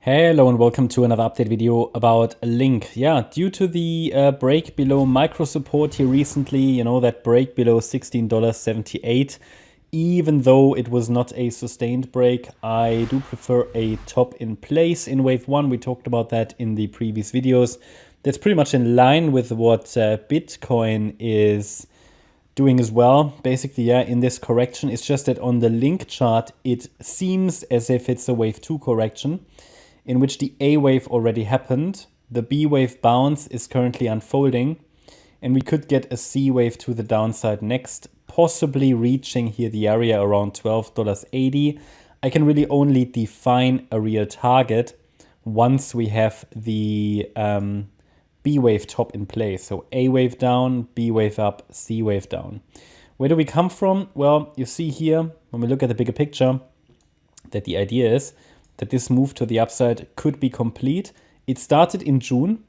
Hello and welcome to another update video about LINK. Yeah, due to the break below micro support here recently, that break below $16.78, even though it was not a sustained break, I do prefer a top in place in wave one. We talked about that in the previous videos. That's pretty much in line with what Bitcoin is doing as well. Basically, yeah, in this correction, it's just that on the LINK chart, it seems as if it's a wave two correction, in which the A wave already happened. The B wave bounce is currently unfolding, and we could get a C wave to the downside next, possibly reaching here the area around $12.80. I can really only define a real target once we have the B wave top in place. So A wave down, B wave up, C wave down. Where do we come from? Well, you see here, when we look at the bigger picture, that the idea is that this move to the upside could be complete. It started in June.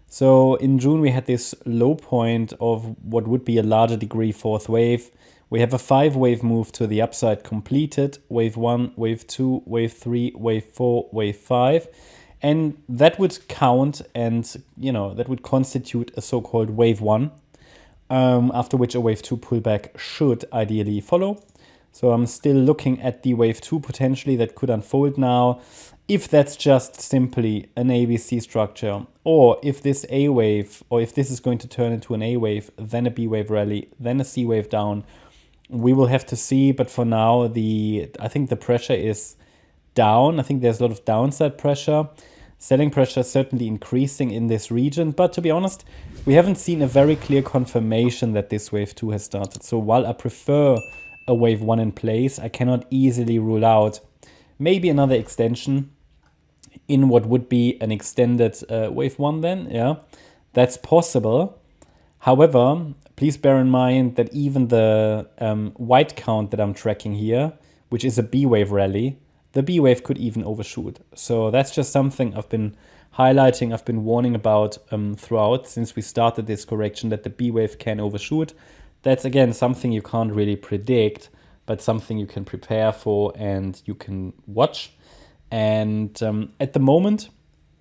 So in June, we had this low point of what would be a larger degree fourth wave. We have a 5-wave move to the upside completed. Wave 1, wave 2, wave 3, wave 4, wave 5. And that would count and, that would constitute a so-called wave 1, after which a wave 2 pullback should ideally follow. So I'm still looking at the wave 2 potentially that could unfold now. If that's just simply an ABC structure, or if this A wave, or if this is going to turn into an A wave, then a B wave rally, then a C wave down, we will have to see. But for now, I think the pressure is down. I think there's a lot of downside pressure. Selling pressure is certainly increasing in this region. But to be honest, we haven't seen a very clear confirmation that this wave 2 has started. So while I prefer a wave 1 in place, I cannot easily rule out maybe another extension in what would be an extended wave 1 then. Yeah, that's possible. However, please bear in mind that even the white count that I'm tracking here, which is a B wave rally, the B wave could even overshoot. So that's just something I've been highlighting, I've been warning about throughout since we started this correction, that the B wave can overshoot. That's, again, something you can't really predict, but something you can prepare for and you can watch. And at the moment,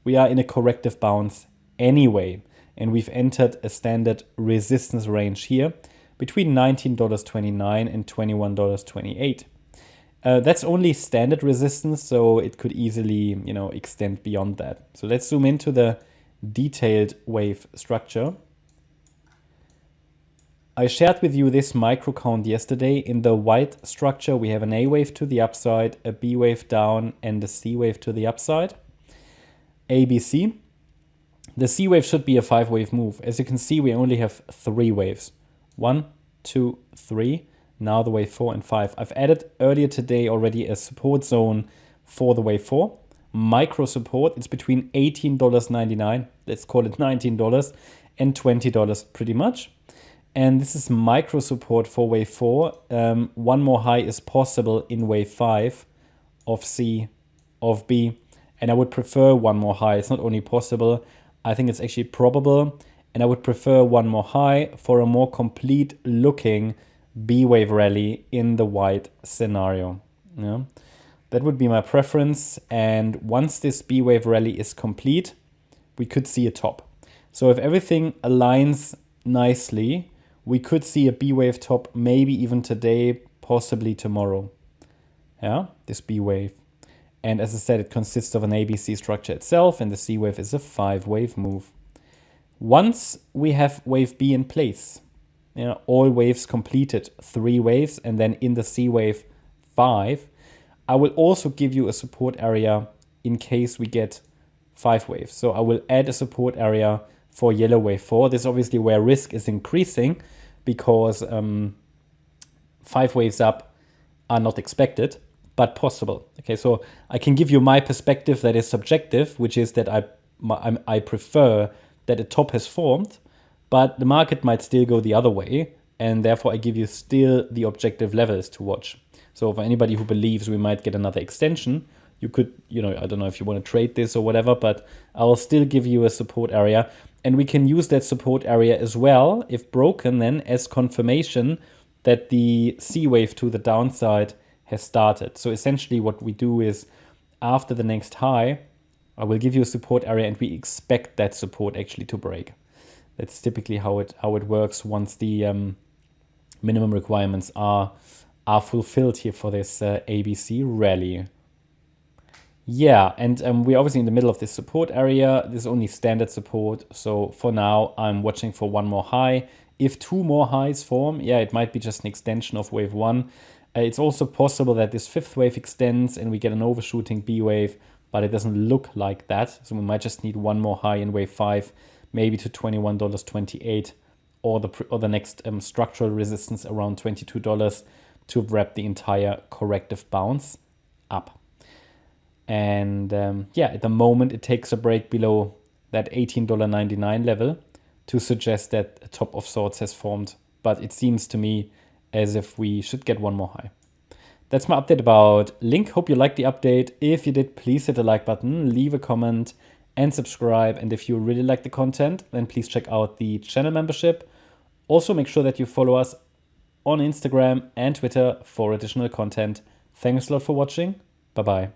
we are in a corrective bounce anyway. And we've entered a standard resistance range here between $19.29 and $21.28. That's only standard resistance, so it could easily, extend beyond that. So let's zoom into the detailed wave structure. I shared with you this micro count yesterday. In the white structure, we have an A wave to the upside, a B wave down, and a C wave to the upside. ABC. The C wave should be a 5-wave move. As you can see, we only have 3 waves. 1, 2, 3. Now the wave 4 and 5. I've added earlier today already a support zone for the wave 4. Micro support, it's between $18.99, let's call it $19, and $20 pretty much. And this is micro support for wave 4. One more high is possible in wave 5 of C, of B. And I would prefer one more high. It's not only possible, I think it's actually probable. And I would prefer one more high for a more complete looking B wave rally in the white scenario. Yeah, that would be my preference. And once this B wave rally is complete, we could see a top. So if everything aligns nicely, we could see a B wave top maybe even today, possibly tomorrow. Yeah, this B wave. And as I said, it consists of an ABC structure itself, and the C wave is a 5-wave move. Once we have wave B in place, all waves completed, 3 waves, and then in the C wave 5, I will also give you a support area in case we get 5 waves. So I will add a support area for yellow wave 4. This is obviously where risk is increasing because 5 waves up are not expected, but possible. Okay, so I can give you my perspective that is subjective, which is that I prefer that a top has formed, but the market might still go the other way, and therefore I give you still the objective levels to watch. So for anybody who believes we might get another extension, you could, I don't know if you want to trade this or whatever, but I'll still give you a support area. And we can use that support area as well, if broken, then as confirmation that the C wave to the downside has started. So essentially what we do is after the next high, I will give you a support area, and we expect that support actually to break. That's typically how it works once the minimum requirements are fulfilled here for this ABC rally. Yeah, and we're obviously in the middle of this support area. This is only standard support. So for now, I'm watching for one more high. If two more highs form, yeah, it might be just an extension of wave one. It's also possible that this fifth wave extends and we get an overshooting B wave, but it doesn't look like that. So we might just need one more high in wave five, maybe to $21.28, or the next structural resistance around $22 to wrap the entire corrective bounce up. And yeah, at the moment, it takes a break below that $18.99 level to suggest that a top of sorts has formed. But it seems to me as if we should get one more high. That's my update about LINK. Hope you liked the update. If you did, please hit the like button, leave a comment, and subscribe. And if you really like the content, then please check out the channel membership. Also, make sure that you follow us on Instagram and Twitter for additional content. Thanks a lot for watching. Bye-bye.